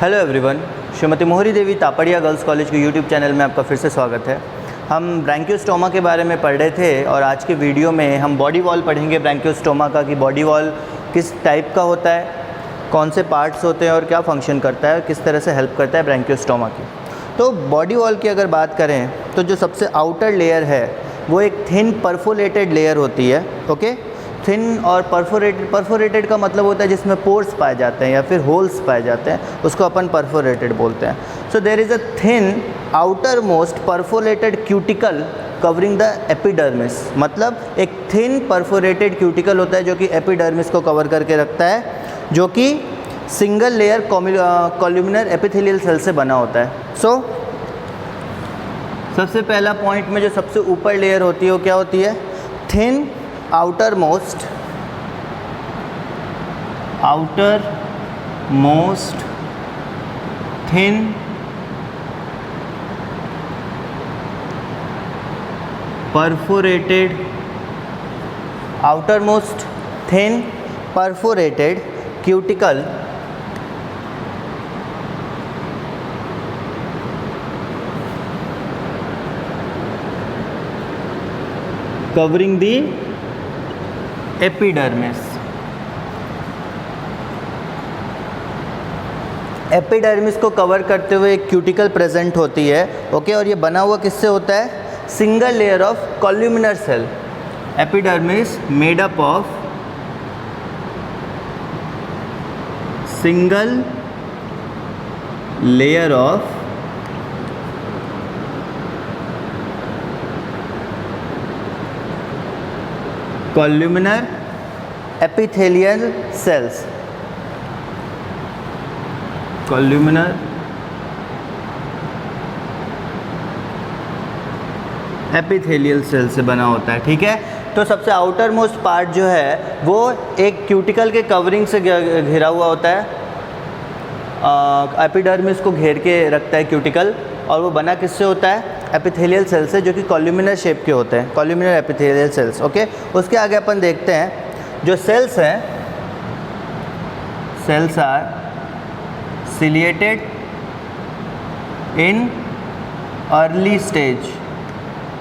Hello everyone, Shrimati मोहरी देवी Tapadia girls college के YouTube channel में आपका फिर से स्वागत है। हम ब्रैंकियोस्टोमा के बारे में पढ़ रहे थे और आज के वीडियो में हम बॉडी वॉल पढ़ेंगे ब्रैंकियोस्टोमा का, कि बॉडी वॉल किस टाइप का होता है, कौन से पार्ट्स होते हैं और क्या फंक्शन करता है, किस तरह से हेल्प करता है ब्रैंकियोस्टोमा की। तो बॉडी वॉल की अगर बात करें तो जो सबसे आउटर लेयर है वो एक थिन परफोरेटेड लेयर होती है। ओके, थिन और परफोरेटेड का मतलब होता है जिसमें पोर्स पाए जाते हैं या फिर होल्स पाए जाते हैं, उसको अपन परफोरेटेड बोलते हैं। So there is a thin outermost perforated cuticle covering the epidermis, मतलब एक थिन परफोरेटेड क्यूटिकल होता है जो कि एपिडर्मिस को कवर करके रखता है, जो कि single layer columnar epithelial cell से बना होता है। सो सबसे पहला पॉइंट में जो सबसे ऊपर लेयर होती है वो क्या होती है? Thin outermost thin perforated cuticle covering the epidermis. Epidermis को कवर करते हुए एक क्यूटिकल प्रेजेंट होती है। ओके, और ये बना हुआ किससे होता है? Single layer of columnar cell. Epidermis made up of single layer of columnar epithelial cells। columnar epithelial cell से बना होता है। ठीक है, तो सबसे आउटर मोस्ट पार्ट जो है वो एक क्यूटिकल के कवरिंग से घिरा हुआ होता है। एपिडर्मिस को घेर के रखता है क्यूटिकल, और वो बना किससे होता है? एपिथेलियल सेल से, जो कि कॉल्यूमिनर शेप के होते हैं, कॉल्यूमिनर एपिथेलियल सेल्स। ओके, उसके आगे अपन देखते हैं जो सेल्स हैं, cells are ciliated in early stage.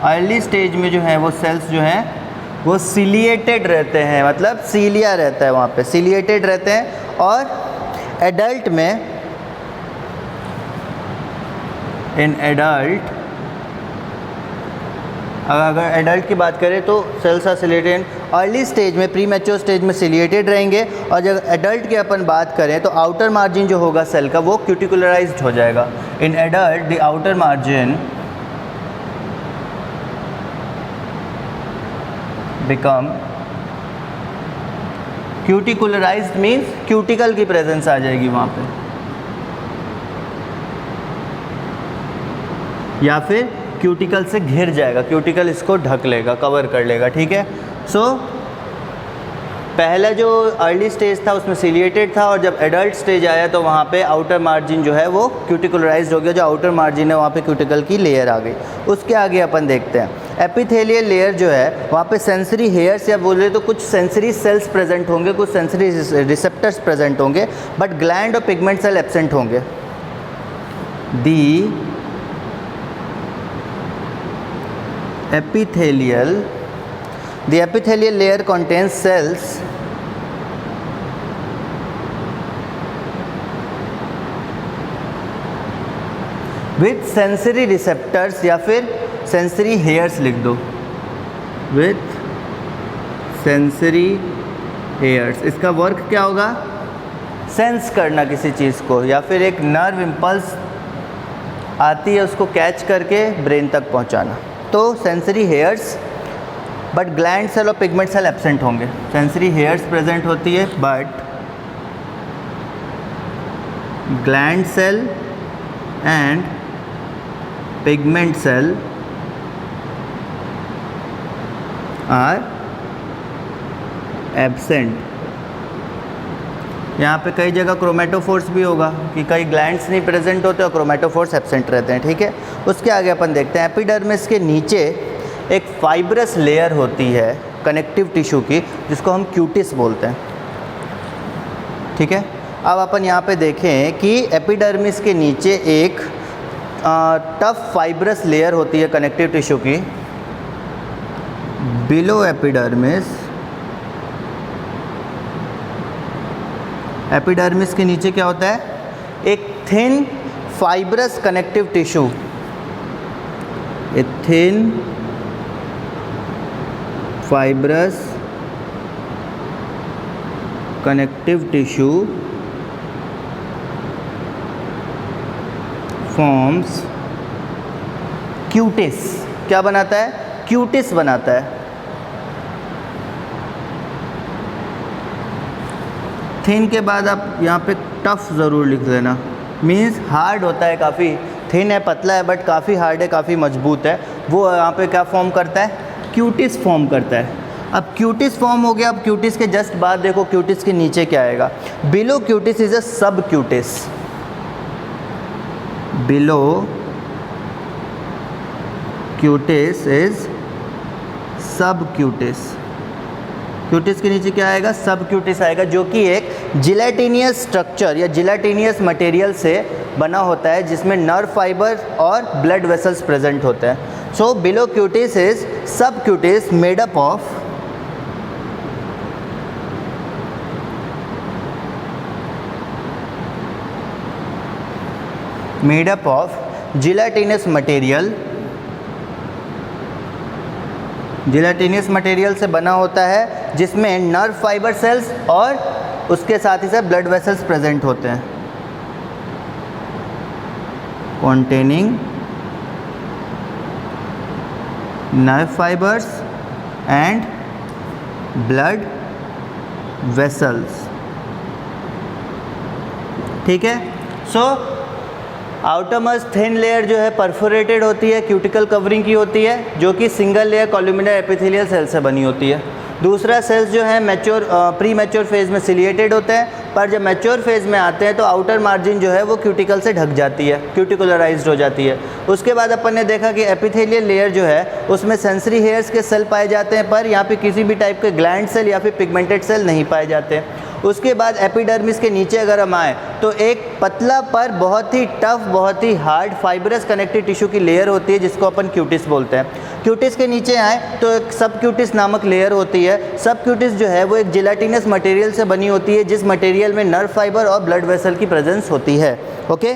Early stage में जो है वो सेल्स जो हैं वो सिलिएटेड रहते हैं, मतलब सीलिया रहता है वहाँ पे, सिलिएटेड रहते हैं। और एडल्ट में, इन एडल्ट, अगर एडल्ट की बात करें तो cells are ciliated early stage में, प्री मैच्योर स्टेज में सिलिएटेड रहेंगे। और जब एडल्ट की अपन बात करें तो आउटर मार्जिन जो होगा सेल का वो क्यूटिकुलराइज्ड हो जाएगा। In adult the outer margin become cuticularized, means cuticle की प्रेजेंस आ जाएगी वहाँ पे, या फिर क्यूटिकल से घिर जाएगा, क्यूटिकल इसको ढक लेगा, कवर कर लेगा। ठीक है, सो पहला जो अर्ली स्टेज था उसमें सिलिएटेड था, और जब एडल्ट स्टेज आया तो वहाँ पे आउटर मार्जिन जो है वो क्यूटिकुलराइज्ड हो गया। जो आउटर मार्जिन है वहाँ पे क्यूटिकल की लेयर आ गई। उसके आगे अपन देखते हैं एपिथेलियल लेयर जो है, वहाँ पे सेंसरी हेयर्स या बोले तो कुछ सेंसरी सेल्स प्रेजेंट होंगे, कुछ सेंसरी रिसेप्टर्स प्रेजेंट होंगे, बट ग्लैंड और पिगमेंट सेल एब्सेंट होंगे। दी The epithelial layer contains cells with sensory receptors, या फिर sensory hairs लिख दो, with sensory hairs। इसका वर्क क्या होगा? सेंस करना किसी चीज़ को, या फिर एक नर्व इम्पल्स आती है उसको कैच करके ब्रेन तक पहुंचाना। तो sensory hairs, but gland cell और पिगमेंट सेल एब्सेंट होंगे। सेंसरी हेयर्स प्रेजेंट होती है but gland cell and pigment cell are absent. यहाँ पे कई जगह क्रोमेटोफोर्स भी होगा कि कई ग्लैंड्स नहीं प्रेजेंट होते और क्रोमेटोफोर्स एब्सेंट रहते हैं। ठीक है, उसके आगे अपन देखते हैं एपिडर्मिस के नीचे एक फाइब्रस लेयर होती है कनेक्टिव टिश्यू की, जिसको हम क्यूटिस बोलते हैं। ठीक है, अब अपन यहाँ पे देखें कि एपिडर्मिस के नीचे एक टफ फाइब्रस लेयर होती है कनेक्टिव टिश्यू की। बिलो एपिडर्मिस के नीचे क्या होता है? एक thin fibrous connective tissue, a thin fibrous connective tissue forms Cutis. क्या बनाता है? क्यूटिस बनाता है। थिन के बाद आप यहाँ पे टफ ज़रूर लिख देना, मीन्स हार्ड होता है काफ़ी। थिन है, पतला है, बट काफ़ी हार्ड है, काफ़ी मजबूत है। वो यहाँ पे क्या फॉर्म करता है? क्यूटिस फॉर्म करता है। अब क्यूटिस फॉर्म हो गया। अब क्यूटिस के जस्ट बाद देखो क्यूटिस के नीचे क्या आएगा? बिलो क्यूटिस इज अ सब क्यूटिस। बिलो क्यूटिस इज सब क्यूटिस। क्यूटिस के नीचे क्या आएगा? सब क्यूटिस आएगा, जो कि एक जिलेटिनियस स्ट्रक्चर या जिलेटिनियस मटेरियल से बना होता है, जिसमें नर्व फाइबर और ब्लड वेसल्स प्रेजेंट होते हैं। सो बिलो क्यूटिस इज सब Cutis made up of gelatinous material. Gelatinous material से बना होता है, जिसमें नर्व फाइबर सेल्स और उसके साथ ही साथ ब्लड वेसल्स प्रेजेंट होते हैं। Containing nerve fibres and blood vessels. ठीक है। सो आउटरमोस्ट थिन लेयर जो है परफोरेटेड होती है, क्यूटिकल कवरिंग की होती है, जो कि single layer columnar epithelial cell से बनी होती है। दूसरा सेल्स जो है प्री मैच्योर फेज में सिलिएटेड होते हैं, पर जब मैच्योर फेज में आते हैं तो आउटर मार्जिन जो है वो क्यूटिकल से ढक जाती है, क्यूटिकुलराइज्ड हो जाती है। उसके बाद अपन ने देखा कि एपिथेलियल लेयर जो है उसमें सेंसरी हेयर्स के सेल पाए जाते हैं, पर यहाँ पे किसी भी टाइप के ग्लैंड सेल या फिर पिगमेंटेड सेल नहीं पाए जाते। उसके बाद एपिडर्मिस के नीचे अगर हम आए तो एक पतला पर बहुत ही टफ, बहुत ही हार्ड फाइब्रस कनेक्टिव टिश्यू की लेयर होती है, जिसको अपन क्यूटिस बोलते हैं। क्यूटिस के नीचे आए तो एक सब क्यूटिस नामक लेयर होती है। सब क्यूटिस जो है वो एक जिलेटिनस मटेरियल से बनी होती है, जिस मटेरियल में नर्व फाइबर और ब्लड वेसल की प्रेजेंस होती है। ओके,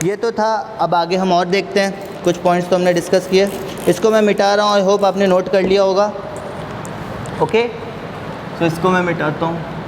ये तो था। अब आगे हम और देखते हैं। कुछ पॉइंट्स तो हमने डिस्कस किए, इसको मैं मिटा रहा हूँ। आई होप आपने नोट कर लिया होगा। ओके, तो इसको मैं मिटाता हूँ।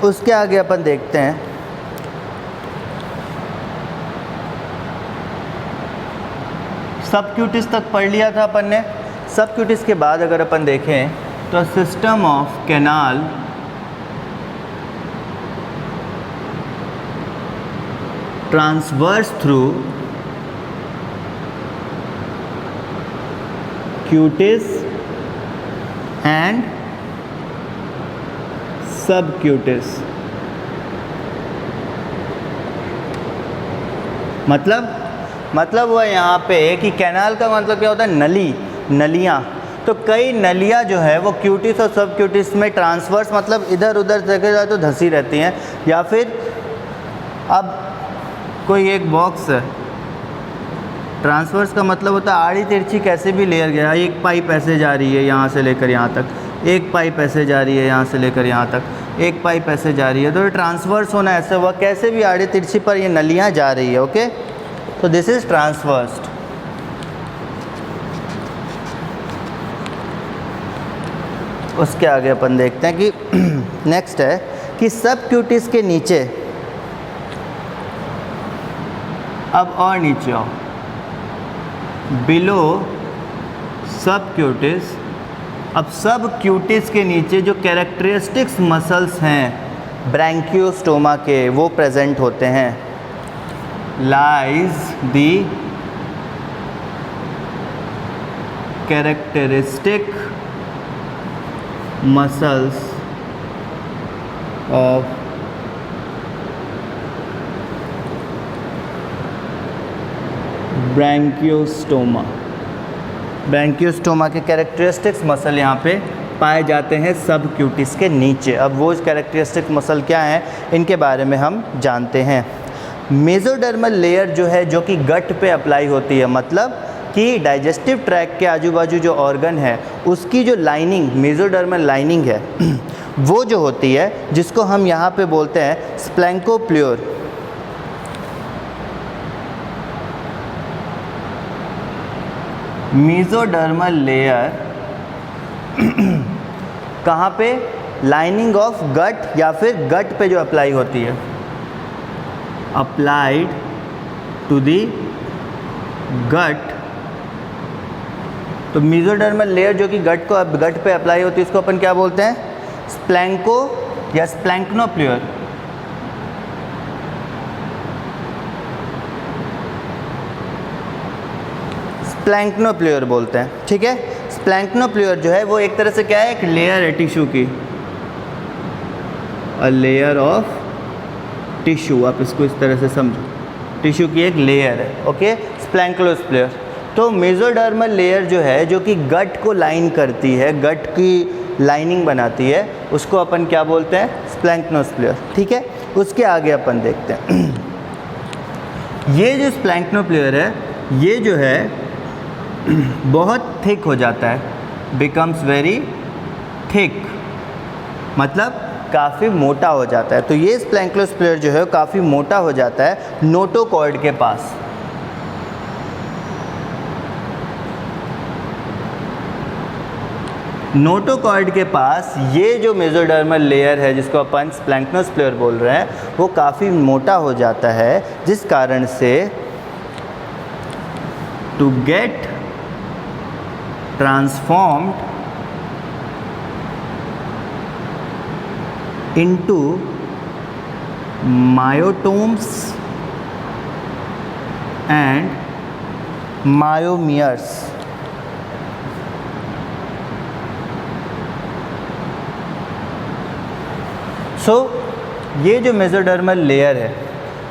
उसके आगे अपन देखते हैं सबक्यूटिस तक पढ़ लिया था अपन ने। सबक्यूटिस के बाद अगर अपन देखें तो system of canal transverse through cutis and subcutis. मतलब वो यहाँ पे कि कैनाल का मतलब क्या होता है? नली, नलियाँ। तो कई नलियाँ जो है वो क्यूटिस और सबक्यूटिस में ट्रांसवर्स, मतलब इधर उधर देखा जाए तो धंसी रहती हैं। या फिर अब कोई एक बॉक्स है, ट्रांसवर्स का मतलब होता है आड़ी तिरछी कैसे भी लेयर गया। एक पाइप ऐसे जा रही है यहाँ से लेकर यहाँ तक, एक पाइप ऐसे जा रही है यहाँ से लेकर यहाँ तक, एक पाइप ऐसे जा रही है। तो ट्रांसवर्स होना ऐसे हुआ, कैसे भी आड़ी तिरछी पर ये नलियाँ जा रही है। ओके, तो दिस इज ट्रांसवर्स्ड। उसके आगे अपन देखते हैं कि नेक्स्ट है कि सबक्यूटिस के नीचे, अब और नीचे आओ, बिलो सबक्यूटिस। अब सबक्यूटिस के नीचे जो कैरेक्टरिस्टिक्स मसल्स हैं ब्रैंकियोस्टोमा के वो प्रेजेंट होते हैं। Lies the characteristic muscles of Branchiostoma. Branchiostoma के कैरेक्टरिस्टिक्स मसल यहाँ पे पाए जाते हैं सब क्यूटिस के नीचे। अब वो कैरेक्टरिस्टिक मसल क्या हैं, इनके बारे में हम जानते हैं। मेसोडर्मल लेयर जो है, जो कि गट पे अप्लाई होती है, मतलब कि डाइजेस्टिव ट्रैक्ट के आजू बाजू जो ऑर्गन है उसकी जो लाइनिंग, मेसोडर्मल लाइनिंग है वो जो होती है, जिसको हम यहाँ पे बोलते हैं स्प्लैंकोप्ल्यूर। मेसोडर्मल लेयर कहाँ पे? लाइनिंग ऑफ गट या फिर गट पे जो अप्लाई होती है, अप्लाइड टू दी गट। तो मेसोडर्मल लेयर जो कि गट पे अप्लाई होती है उसको अपन क्या बोलते हैं? स्प्लैंको या स्प्लैंक्नोप्ल्यूर। स्प्लैंक्नोप्ल्यूर बोलते हैं, ठीक है। स्प्लैंक्नोप्ल्यूर जो है वो एक तरह से क्या है, एक लेयर है टिश्यू की, अ लेयर ऑफ टिश्यू। आप इसको इस तरह से समझो, टिश्यू की एक लेयर है, ओके, स्प्लैंक्नोप्ल्यूर। तो मेसोडर्मल लेयर जो है, जो कि गट को लाइन करती है, गट की लाइनिंग बनाती है, उसको अपन क्या बोलते हैं? स्प्लैंक्नोप्ल्यूर, ठीक है। उसके आगे अपन देखते हैं ये जो स्प्लैंक्नोप्ल्यूर है, ये जो है बहुत थिक हो जाता है, बिकम्स वेरी थिक, मतलब काफ़ी मोटा हो जाता है। तो ये स्प्लैंक्नोप्ल्यूर जो है काफ़ी मोटा हो जाता है नोटोकॉर्ड के पास। नोटोकॉर्ड के पास ये जो मेसोडर्मल लेयर है, जिसको अपन स्प्लैंक्नोप्ल्यूर बोल रहे हैं, वो काफ़ी मोटा हो जाता है, जिस कारण से to get transformed into myotomes and myomeres। So ये जो मेसोडर्मल लेयर है,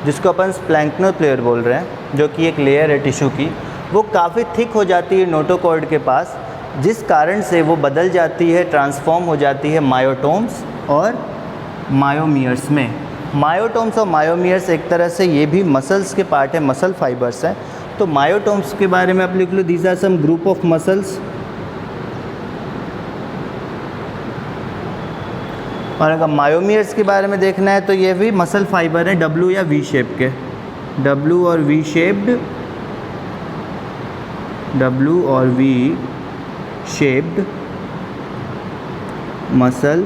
जिसको अपन स्प्लैंक्नोप्ल्यूर बोल रहे हैं, जो कि एक लेयर है टिश्यू की, वो काफ़ी थिक हो जाती है नोटोकॉर्ड के पास, जिस कारण से वो बदल जाती है, ट्रांसफॉर्म हो जाती है मायोटोम्स और मायोमियर्स में। मायोटोम्स और मायोमियर्स एक तरह से ये भी मसल्स के पार्ट है, मसल फाइबर्स हैं। तो मायोटोम्स के बारे में आप लिख लो, these are some group of muscles. और अगर मायोमियर्स के बारे में देखना है तो ये भी मसल फाइबर हैं, डब्ल्यू या वी शेप के, डब्ल्यू और वी शेप्ड, डब्ल्यू और V shaped muscle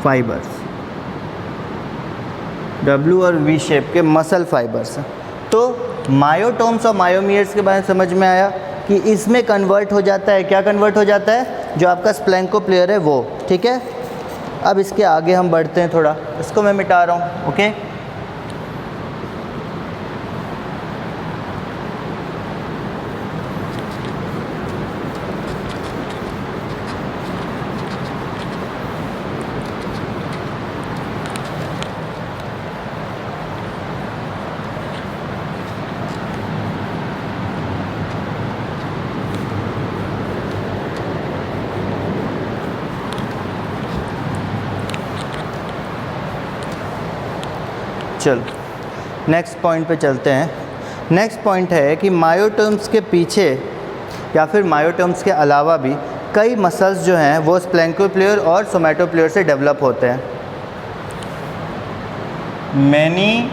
fibres, W और वी शेप के मसल फाइबर्स हैं। तो मायोटोम्स और मायोमियर्स के बारे में समझ में आया कि इसमें कन्वर्ट हो जाता है, क्या कन्वर्ट हो जाता है? जो आपका स्प्लैंकोप्ल्यूर है वो, ठीक है। अब इसके आगे हम बढ़ते हैं थोड़ा, इसको मैं मिटा रहा हूँ, ओके। चलो नेक्स्ट पॉइंट पे चलते हैं। नेक्स्ट पॉइंट है कि मायोटोम्स के पीछे या फिर मायोटोम्स के अलावा भी कई मसल्स जो हैं वो स्प्लैंकोप्ल्यूर और सोमैटोप्ल्यूर से डेवलप होते हैं। मैनी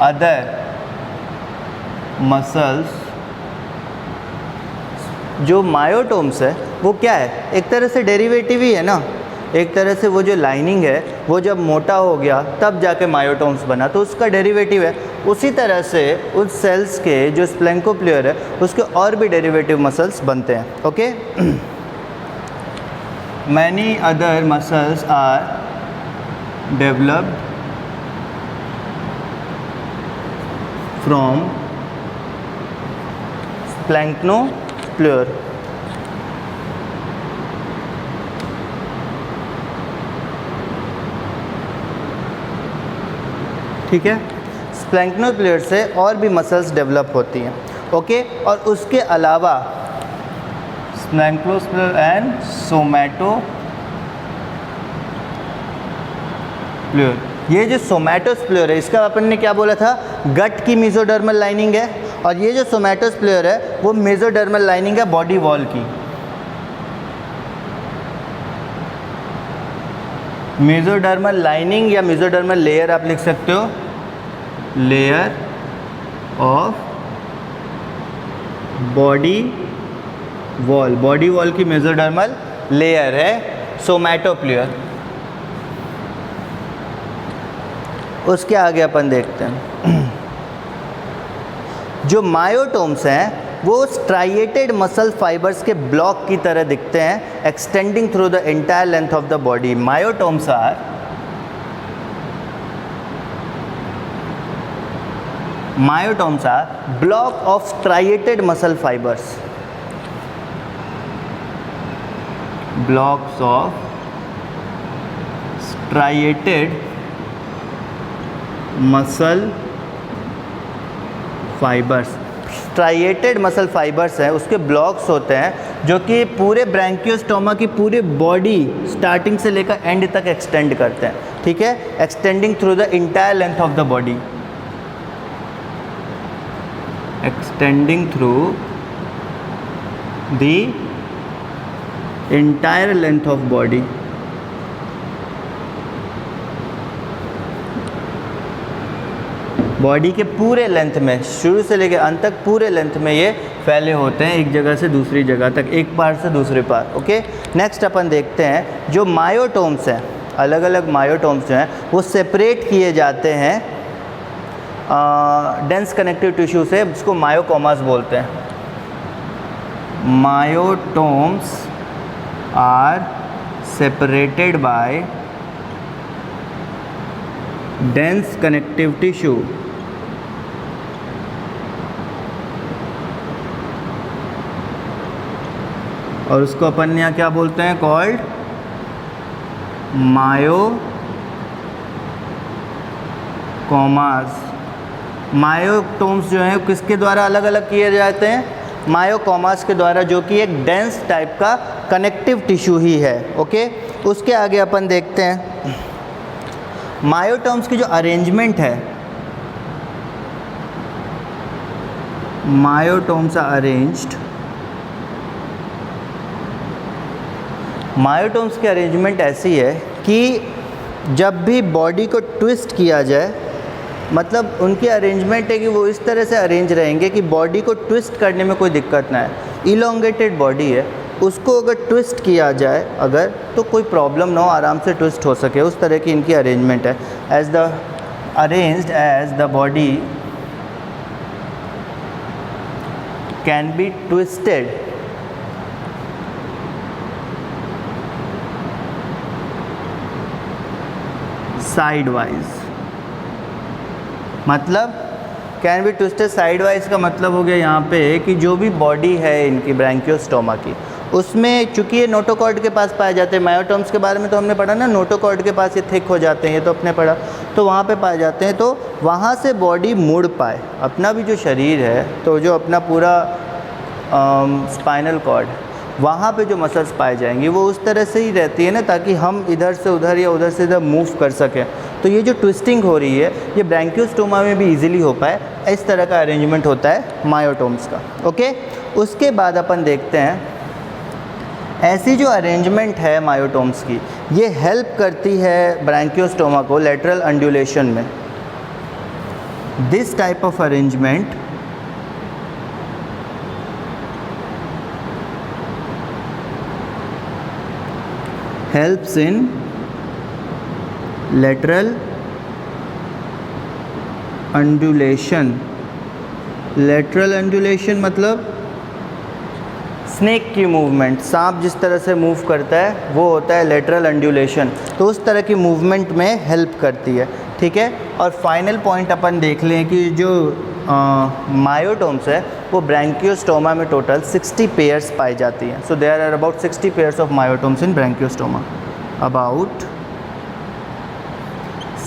अदर मसल्स, जो मायोटोम्स है वो क्या है? एक तरह से डेरिवेटिव ही है ना, एक तरह से वो जो लाइनिंग है वो जब मोटा हो गया तब जाके मायोटोम्स बना, तो उसका डेरिवेटिव है। उसी तरह से उस सेल्स के जो स्प्लैंकोप्ल्यूर है उसके और भी डेरिवेटिव मसल्स बनते हैं, okay. many other muscles are developed from sphenopleur. ठीक है, स्प्लैंक्नोप्लेयर से और भी मसल्स डेवलप होती हैं। ओके, और उसके अलावा स्प्लैंक्नोप्लेयर एंड सोमैटोप्लेयर, ये जो सोमैटोस्प्लेयर है इसका अपन ने क्या बोला था, गट की मेसोडर्मल लाइनिंग है, और ये जो सोमैटोस्प्लेयर है वो मेसोडर्मल लाइनिंग है बॉडी वॉल की। मेसोडर्मल लाइनिंग या मेसोडर्मल लेयर आप लिख सकते हो, layer of body wall, body wall की मेसोडर्मल लेयर है सोमैटोप्लेयर। उसके आगे अपन देखते हैं जो मायोटोम्स हैं वो स्ट्राइएटेड मसल फाइबर्स के ब्लॉक की तरह दिखते हैं, extending through the entire length of the body. Myotomes are block of striated muscle fibers, blocks of striated muscle fibers। Striated muscle fibres हैं, उसके ब्लॉक्स होते हैं जो कि पूरे ब्रैंकियोस्टोमा की पूरी बॉडी स्टार्टिंग से लेकर एंड तक एक्सटेंड करते हैं। ठीक है, extending through the entire length of the body, extending through the entire length of body। बॉडी के पूरे लेंथ में, शुरू से लेकर अंत तक पूरे लेंथ में ये फैले होते हैं, एक जगह से दूसरी जगह तक, एक पार्ट से दूसरे पार्ट। ओके, नेक्स्ट अपन देखते हैं जो मायोटोम्स हैं, अलग अलग मायोटोम्स जो हैं वो सेपरेट किए जाते हैं डेंस कनेक्टिव टिश्यू से, जिसको मायोकोमास बोलते हैं। Myotomes are separated by dense connective tissue और उसको अपन यहाँ क्या बोलते हैं, कॉल्ड मायोकोमास। मायोटोम्स जो हैं किसके द्वारा अलग अलग किए जाते हैं, मायोकोमास के द्वारा, जो कि एक डेंस टाइप का कनेक्टिव टिश्यू ही है। ओके, उसके आगे अपन देखते हैं मायोटोम्स की जो अरेंजमेंट है, मायोटोम्स आर अरेंज्ड, मायोटोम्स की अरेंजमेंट ऐसी है कि जब भी बॉडी को ट्विस्ट किया जाए, मतलब उनकी अरेंजमेंट है कि वो इस तरह से अरेंज रहेंगे कि बॉडी को ट्विस्ट करने में कोई दिक्कत ना है। इलोंगेटेड बॉडी है, उसको अगर ट्विस्ट किया जाए अगर, तो कोई प्रॉब्लम ना हो, आराम से ट्विस्ट हो सके, उस तरह की इनकी अरेंजमेंट है। As the arranged as the body can be twisted side wise, मतलब can be twisted side wise का मतलब हो गया यहाँ पे कि जो भी बॉडी है इनकी ब्रैंकियोस्टोमा की, उसमें चूँकि ये नोटोकॉर्ड के पास पाए जाते हैं, मायोटोम्स के बारे में तो हमने पढ़ा ना, नोटोकॉर्ड के पास ये थिक हो जाते हैं, ये तो अपने पढ़ा, तो वहाँ पे पाए जाते हैं, तो वहाँ से बॉडी मुड़ पाए, अपना भी जो शरीर है, तो जो अपना पूरा स्पाइनल कॉर्ड, वहाँ पे जो मसल्स पाए जाएंगी वो उस तरह से ही रहती है ना, ताकि हम इधर से उधर या उधर से इधर मूव कर सकें। तो ये जो ट्विस्टिंग हो रही है ये ब्रैंकियोस्टोमा में भी इजीली हो पाए, इस तरह का अरेंजमेंट होता है मायोटोम्स का। ओके, उसके बाद अपन देखते हैं ऐसी जो अरेंजमेंट है मायोटोम्स की, ये हेल्प करती है ब्रैंकियोस्टोमा को लेटरल अंडुलेशन में। This type of arrangement helps in lateral undulation। lateral undulation मतलब स्नेक की मूवमेंट, सांप जिस तरह से मूव करता है वो होता है लेटरल अंड्यूलेशन, तो उस तरह की मूवमेंट में हेल्प करती है, ठीक है। और फाइनल पॉइंट अपन देख लें कि जो मायोटोम्स है वो ब्रैंकियोस्टोमा में टोटल 60 पेयर्स पाई जाती हैं। So there are about 60 pairs of myotomes in Branchiostoma, about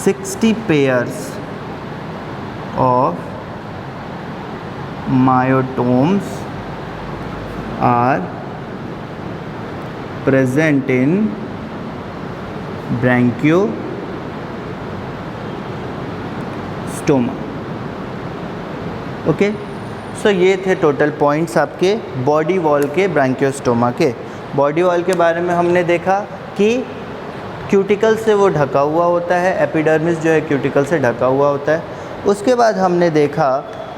60 pairs of myotomes are present in branchiostoma। Okay, so ये थे टोटल पॉइंट्स आपके बॉडी वॉल के ब्रैंकियोस्टोमा के। बॉडी वॉल के बारे में हमने देखा कि क्यूटिकल से वो ढका हुआ होता है, एपिडर्मिस जो है क्यूटिकल से ढका हुआ होता है। उसके बाद हमने देखा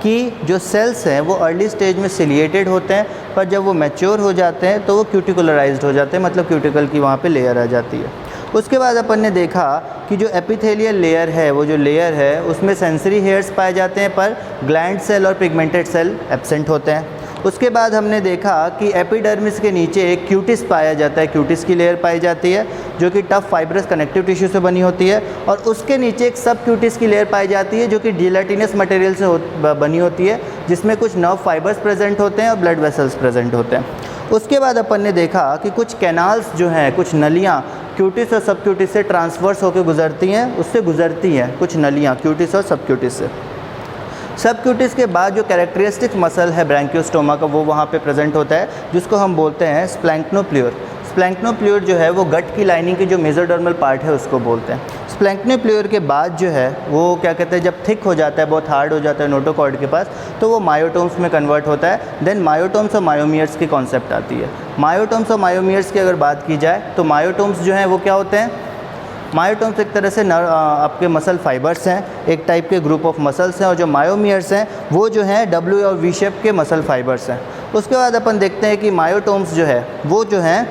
कि जो सेल्स हैं वो अर्ली स्टेज में सिलिएटेड होते हैं, पर जब वो मैच्योर हो जाते हैं तो वो क्यूटिकुलराइज्ड हो जाते हैं, मतलब क्यूटिकल की वहाँ पे लेयर आ जाती है। उसके बाद अपन ने देखा कि जो एपिथेलियल लेयर है, वो जो लेयर है उसमें सेंसरी हेयर्स पाए जाते हैं, पर ग्लैंड सेल और पिगमेंटेड सेल एब्सेंट होते हैं। उसके बाद हमने देखा कि एपिडर्मिस के नीचे एक क्यूटिस पाया जाता है, क्यूटिस की लेयर पाई जाती है जो कि टफ फाइब्रस कनेक्टिव टिश्यू से बनी होती है, और उसके नीचे एक सब क्यूटिस की लेयर पाई जाती है जो कि जिलेटिनस मटेरियल से बनी होती है, जिसमें कुछ नर्व फाइबर्स प्रेजेंट होते हैं और ब्लड वेसल्स प्रेजेंट होते हैं। उसके बाद अपन ने देखा कि कुछ कैनाल्स जो हैं, कुछ नलियाँ क्यूटिस और सब क्यूटिस से ट्रांसवर्स होकर गुजरती हैं, उससे गुजरती हैं कुछ नलियाँ क्यूटिस और सब क्यूटिस से। सब क्यूटिस के बाद जो कैरेक्टरिस्टिक मसल है ब्रैंकियोस्टोमा का वो वहाँ पे प्रेजेंट होता है, जिसको हम बोलते हैं स्प्लैंक्नोप्ल्यूर। स्प्लैंक्नोप्ल्यूर जो है वो गट की लाइनिंग की जो मेसोडर्मल पार्ट है उसको बोलते हैं। स्प्लैंक्नोप्ल्यूर के बाद जो है वो क्या कहते हैं, जब थिक हो जाता है, बहुत हार्ड हो जाता है नोटोकॉर्ड के पास, तो वो मायोटोम्स में कन्वर्ट होता है। देन मायोटोम्स और मायोमियर्स की कॉन्सेप्ट आती है। मायोटोम्स और मायोमियर्स की अगर बात की जाए तो मायोटोम्स जो हैं वो क्या होते हैं, मायोटोम्स एक तरह से आपके मसल फाइबर्स हैं, एक टाइप के ग्रुप ऑफ मसल्स हैं, और जो मायोमियर्स हैं वो जो हैं डब्ल्यू और वी शेप के मसल फाइबर्स हैं। उसके बाद अपन देखते हैं कि मायोटोम्स जो है वो जो हैं,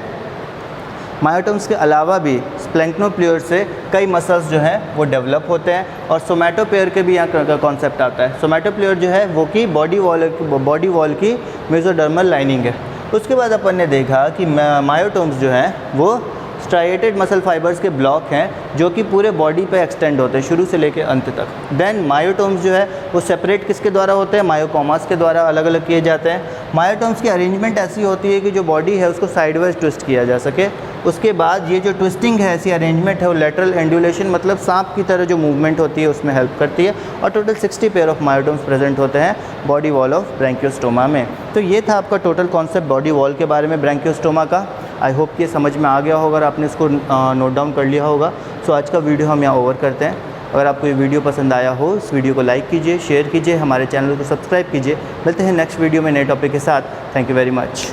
मायोटोम्स के अलावा भी स्प्लैंक्नोप्ल्यूर से कई मसल्स जो हैं वो डेवलप होते हैं, और सोमैटोप्ल्यूर के भी यहाँ का कॉन्सेप्ट आता है। सोमैटोप्ल्यूर जो है वो कि बॉडी वॉल की मेसोडर्मल लाइनिंग है। उसके बाद अपन ने देखा कि मायोटोम्स जो हैं वो स्ट्राइएटेड मसल फाइबर्स के ब्लॉक हैं जो कि पूरे बॉडी पे एक्सटेंड होते हैं शुरू से लेकर अंत तक। देन मायोटोम्स जो है वो सेपरेट किसके द्वारा होते हैं, मायोकोमास के द्वारा अलग अलग किए जाते हैं। मायोटोम्स की अरेंजमेंट ऐसी होती है कि जो बॉडी है उसको साइडवाइज ट्विस्ट किया जा सके। उसके बाद ये जो ट्विस्टिंग है, ऐसी अरेंजमेंट है, वो लेटरल एंडुलेशन मतलब सांप की तरह जो मूवमेंट होती है उसमें हेल्प करती है। और total 60 pair of myotomes present होते हैं बॉडी वॉल ऑफ ब्रैंकियोस्टोमा में। तो ये था आपका टोटल कॉन्सेप्ट बॉडी वॉल के बारे में ब्रैंकियोस्टोमा का। आई होप कि ये समझ में आ गया होगा और आपने इसको नोट डाउन कर लिया होगा। सो आज का वीडियो हम यहाँ ओवर करते हैं। अगर आपको ये वीडियो पसंद आया हो, इस वीडियो को लाइक कीजिए, शेयर कीजिए, हमारे चैनल को सब्सक्राइब कीजिए। मिलते हैं नेक्स्ट वीडियो में नए टॉपिक के साथ। Thank you very much.